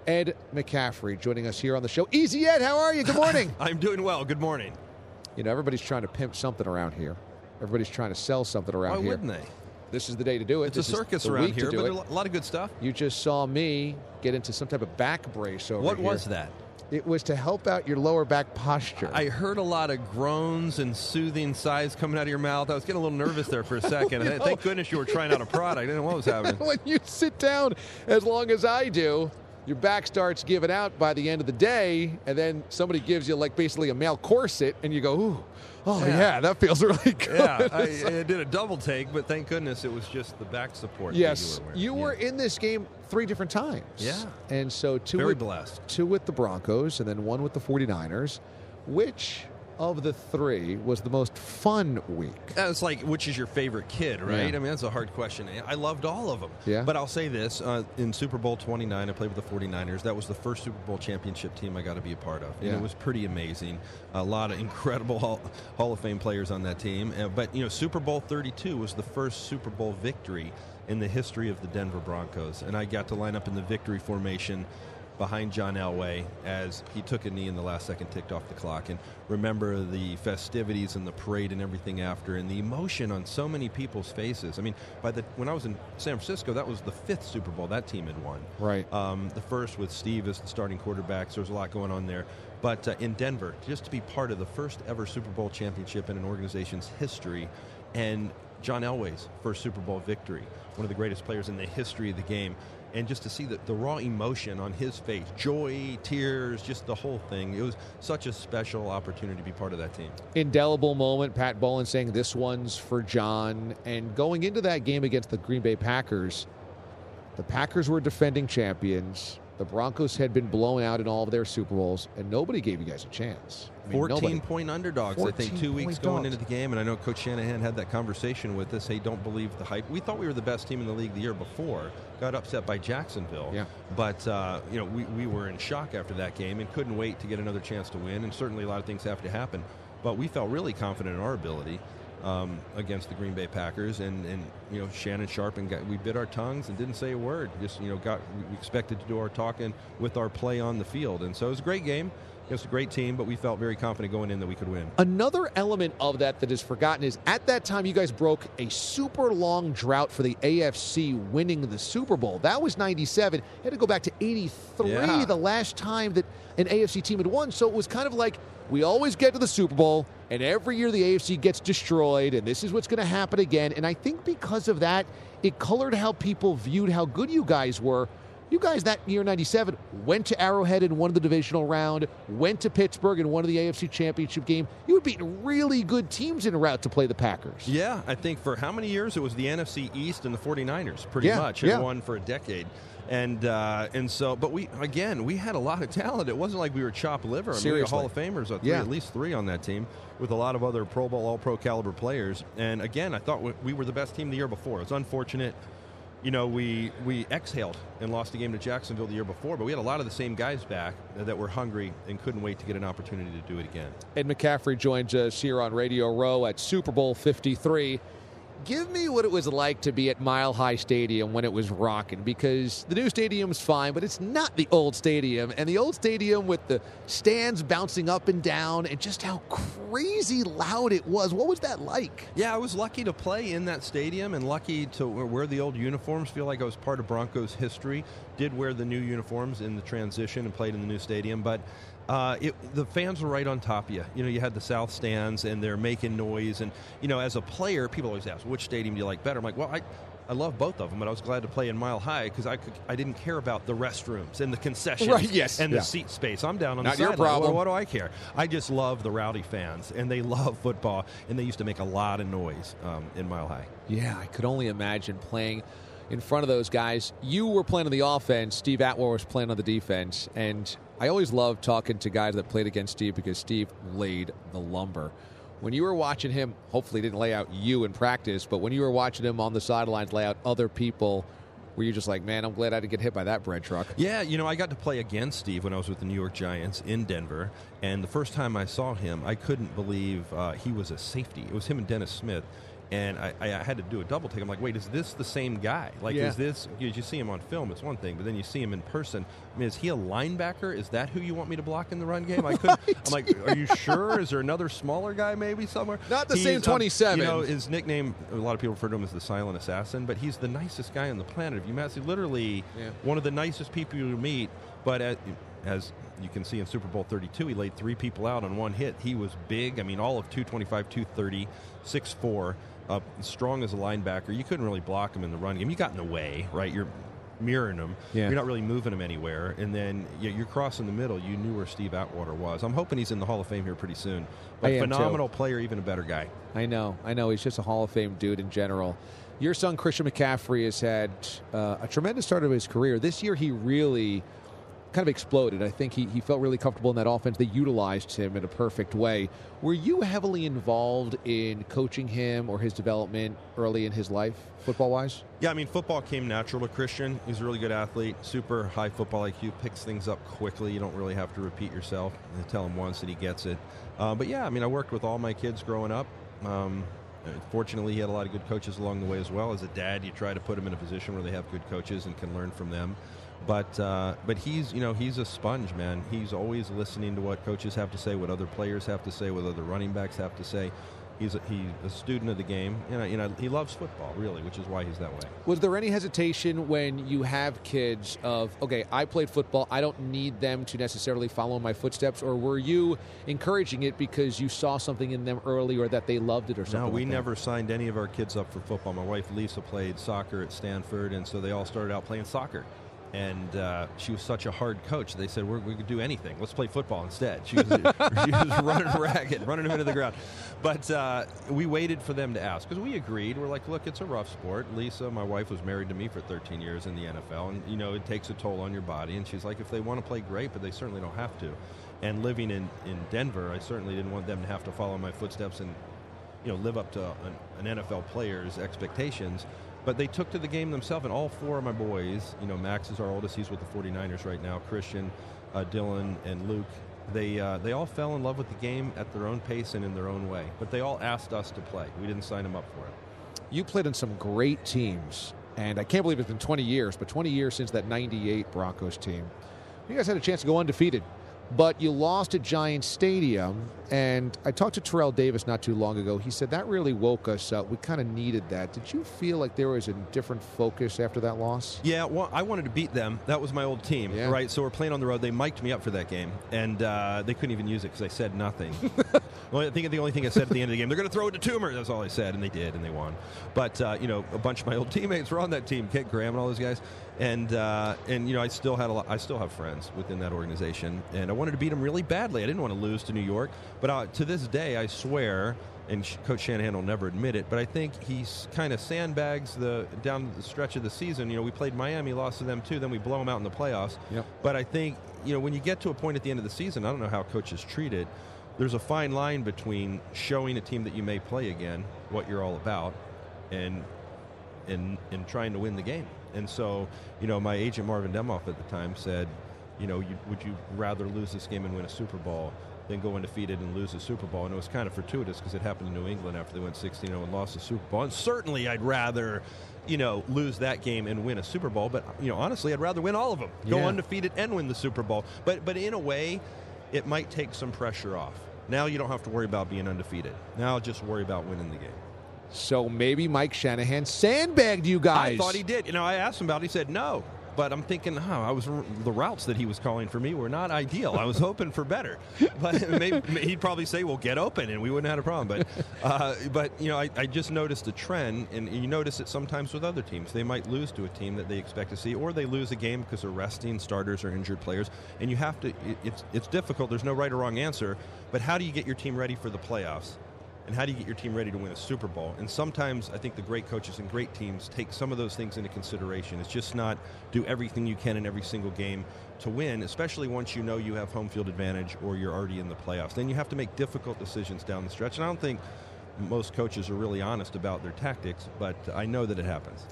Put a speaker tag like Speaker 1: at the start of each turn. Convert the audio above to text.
Speaker 1: Ed McCaffrey joining us here on the show. Easy Ed, how are you? Good morning.
Speaker 2: I'm doing well. Good morning.
Speaker 1: You know, everybody's trying to pimp something around here. Everybody's trying to sell something around here.
Speaker 2: Why wouldn't they?
Speaker 1: This is the day to do it.
Speaker 2: It's a circus around here, but there's a lot of good stuff.
Speaker 1: You just saw me get into some type of back brace over here.
Speaker 2: What was that?
Speaker 1: It was to help out your lower back posture.
Speaker 2: I heard a lot of groans and soothing sighs coming out of your mouth. I was getting a little nervous there for a second. Thank goodness you were trying out a product. I didn't know what was happening.
Speaker 1: When you sit down as long as I do, your back starts giving out by the end of the day, and then somebody gives you like basically a male corset, and you go, ooh, oh yeah, that feels really good.
Speaker 2: Yeah, I did a double take, but thank goodness it was just the back support.
Speaker 1: Yes,
Speaker 2: that
Speaker 1: you were in this game 3 different times.
Speaker 2: Yeah.
Speaker 1: And so
Speaker 2: Very blessed.
Speaker 1: 2 with the Broncos and then 1 with the 49ers. Which of the 3 was the most fun week?
Speaker 2: It's like, which is your favorite kid, right?
Speaker 1: Yeah.
Speaker 2: I mean, that's a hard question. I loved all of them.
Speaker 1: Yeah.
Speaker 2: But I'll say this. In Super Bowl 29, I played with the 49ers. That was the first Super Bowl championship team I got to be a part of. And it was pretty amazing. A lot of incredible Hall of Fame players on that team. But, Super Bowl 32 was the first Super Bowl victory in the history of the Denver Broncos. And I got to line up in the victory formation behind John Elway as he took a knee in the last second, ticked off the clock, and remember the festivities and the parade and everything after, and the emotion on so many people's faces. I mean, when I was in San Francisco, that was the 5th Super Bowl that team had won.
Speaker 1: Right.
Speaker 2: The first with Steve as the starting quarterback, so there's a lot going on there. But in Denver, just to be part of the first ever Super Bowl championship in an organization's history, and John Elway's first Super Bowl victory, one of the greatest players in the history of the game. And just to see the raw emotion on his face, joy, tears, just the whole thing. It was such a special opportunity to be part of that team.
Speaker 1: Indelible moment, Pat Bowlen saying this one's for John. And going into that game against the Green Bay Packers, the Packers were defending champions. The Broncos had been blown out in all of their Super Bowls, and nobody gave you guys a chance.
Speaker 2: 14-point underdogs, I think, 2 weeks going into the game. And I know Coach Shanahan had that conversation with us. Hey, don't believe the hype. We thought we were the best team in the league the year before. Got upset by Jacksonville. Yeah. But, we were in shock after that game and couldn't wait to get another chance to win. And certainly a lot of things have to happen. But we felt really confident in our ability against the Green Bay Packers. And Shannon Sharp, and we bit our tongues and didn't say a word. Just, we expected to do our talking with our play on the field. And so it was a great game. It was a great team, but we felt very confident going in that we could win.
Speaker 1: Another element of that is forgotten is at that time you guys broke a super long drought for the AFC winning the Super Bowl. That was 97. You had to go back to 83, the last time that an AFC team had won. So it was kind of like we always get to the Super Bowl, and every year the AFC gets destroyed, and this is what's going to happen again. And I think because of that, it colored how people viewed how good you guys were. You guys that year, 97, went to Arrowhead and won the divisional round, went to Pittsburgh and won the AFC Championship game. You were beating really good teams en route to play the Packers.
Speaker 2: Yeah, I think for how many years? It was the NFC East and the 49ers, pretty much. It won for a decade. And so, but we had a lot of talent. It wasn't like we were chopped liver. I mean, we were Hall of Famers, at least 3 on that team, with a lot of other Pro Bowl, All-Pro caliber players. And again, I thought we were the best team the year before. It was unfortunate. We exhaled and lost the game to Jacksonville the year before, but we had a lot of the same guys back that were hungry and couldn't wait to get an opportunity to do it again.
Speaker 1: Ed McCaffrey joins us here on Radio Row at Super Bowl 53. Give me what it was like to be at Mile High Stadium when it was rocking, because the new stadium's fine, but it's not the old stadium. And the old stadium with the stands bouncing up and down and just how crazy loud it was. What was that like?
Speaker 2: Yeah, I was lucky to play in that stadium and lucky to wear the old uniforms. Feel like I was part of Broncos history. Did wear the new uniforms in the transition and played in the new stadium, but the fans were right on top of you. You had the south stands, and they're making noise. And, as a player, people always ask, which stadium do you like better? I'm like, well, I love both of them, but I was glad to play in Mile High because I didn't care about the restrooms and the concessions and the seat space. I'm down on the sideline.
Speaker 1: Not your problem.
Speaker 2: Well, what do I care? I just love the rowdy fans, and they love football, and they used to make a lot of noise in Mile High.
Speaker 1: Yeah, I could only imagine playing in front of those guys. You were playing on the offense. Steve Atwater was playing on the defense. And I always loved talking to guys that played against Steve because Steve laid the lumber. When you were watching him, hopefully he didn't lay out you in practice, but when you were watching him on the sidelines lay out other people, were you just like, man, I'm glad I didn't get hit by that bread truck?
Speaker 2: Yeah, I got to play against Steve when I was with the New York Giants in Denver. And the first time I saw him, I couldn't believe he was a safety. It was him and Dennis Smith. And I had to do a double take. I'm like, wait, is this the same guy? Like, is this, you see him on film, it's one thing, but then you see him in person. I mean, is he a linebacker? Is that who you want me to block in the run game? I couldn't. Right. I'm like, are you sure? Is there another smaller guy maybe somewhere?
Speaker 1: Not the same 27.
Speaker 2: You know, his nickname, a lot of people refer to him as the Silent Assassin, but he's the nicest guy on the planet. If you met, he's literally one of the nicest people you meet, but as you can see in Super Bowl 32, he laid 3 people out on one hit. He was big. I mean, all of 225, 230, 6'4", strong as a linebacker. You couldn't really block him in the run game. You got in the way, right? You're mirroring him. Yeah. You're not really moving him anywhere. And then you're crossing the middle. You knew where Steve Atwater was. I'm hoping he's in the Hall of Fame here pretty soon. But phenomenal player, even a better guy.
Speaker 1: I know. He's just a Hall of Fame dude in general. Your son, Christian McCaffrey, has had a tremendous start of his career. This year, he really kind of exploded. I think he felt really comfortable in that offense. They utilized him in a perfect way. Were you heavily involved in coaching him or his development early in his life, football-wise?
Speaker 2: Yeah, I mean, football came natural to Christian. He's a really good athlete, super high football IQ, picks things up quickly. You don't really have to repeat yourself. You tell him once and he gets it. But yeah, I mean, I worked with all my kids growing up. Fortunately, he had a lot of good coaches along the way as well. As a dad, you try to put him in a position where they have good coaches and can learn from them. But he's a sponge, man. He's always listening to what coaches have to say, what other players have to say, what other running backs have to say. He's a student of the game. He loves football, really, which is why he's that way.
Speaker 1: Was there any hesitation when you have kids of, okay, I played football, I don't need them to necessarily follow my footsteps, or were you encouraging it because you saw something in them early or that they loved it or something?
Speaker 2: No, we never signed any of our kids up for football. My wife, Lisa, played soccer at Stanford, and so they all started out playing soccer. And she was such a hard coach. They said, we could do anything. Let's play football instead. She was running ragged, running them into the ground. But we waited for them to ask because we agreed. We're like, look, it's a rough sport. Lisa, my wife, was married to me for 13 years in the NFL. And, it takes a toll on your body. And she's like, if they want to play, great, but they certainly don't have to. And living in Denver, I certainly didn't want them to have to follow my footsteps and, live up to an NFL player's expectations. But they took to the game themselves, and all 4 of my boys, Max is our oldest, he's with the 49ers right now, Christian, Dylan, and Luke, they all fell in love with the game at their own pace and in their own way. But they all asked us to play. We didn't sign them up for it.
Speaker 1: You played in some great teams, and I can't believe it's been 20 years, but 20 years since that 98 Broncos team. You guys had a chance to go undefeated, but you lost at Giants Stadium, and I talked to Terrell Davis not too long ago. He said that really woke us up. We kind of needed that. Did you feel like there was a different focus after that loss?
Speaker 2: Yeah, well, I wanted to beat them. That was my old team, right? So we're playing on the road. They mic'd me up for that game, and they couldn't even use it because I said nothing. Well, I think the only thing I said at the end of the game, they're going to throw it to Toomer. That's all I said, and they did, and they won. But, a bunch of my old teammates were on that team, Kent Graham and all those guys. And I still have friends within that organization, and I wanted to beat them really badly. I didn't want to lose to New York, but to this day, I swear, and Coach Shanahan will never admit it, but I think he kind of sandbags down the stretch of the season. We played Miami, lost to them too, then we blow them out in the playoffs. Yep. But I think when you get to a point at the end of the season, I don't know how coaches treat it. There's a fine line between showing a team that you may play again what you're all about, and trying to win the game. And so, my agent Marvin Demoff at the time said, would you rather lose this game and win a Super Bowl than go undefeated and lose a Super Bowl? And it was kind of fortuitous because it happened in New England after they went 16-0 and lost the Super Bowl. And certainly I'd rather, lose that game and win a Super Bowl. But, honestly, I'd rather win all of them. Go undefeated and win the Super Bowl. But in a way, it might take some pressure off. Now you don't have to worry about being undefeated. Now just worry about winning the game.
Speaker 1: So maybe Mike Shanahan sandbagged you guys.
Speaker 2: I thought he did. I asked him about it. He said no. But I'm thinking, the routes that he was calling for me were not ideal. I was hoping for better. But maybe he'd probably say, well, get open, and we wouldn't have had a problem. But I just noticed a trend, and you notice it sometimes with other teams. They might lose to a team that they expect to see, or they lose a game because they're resting starters or injured players. And you have to, it's difficult. There's no right or wrong answer. But how do you get your team ready for the playoffs? And how do you get your team ready to win a Super Bowl? And sometimes I think the great coaches and great teams take some of those things into consideration. It's just not do everything you can in every single game to win, especially once you know you have home field advantage or you're already in the playoffs. Then you have to make difficult decisions down the stretch. And I don't think most coaches are really honest about their tactics, but I know that it happens.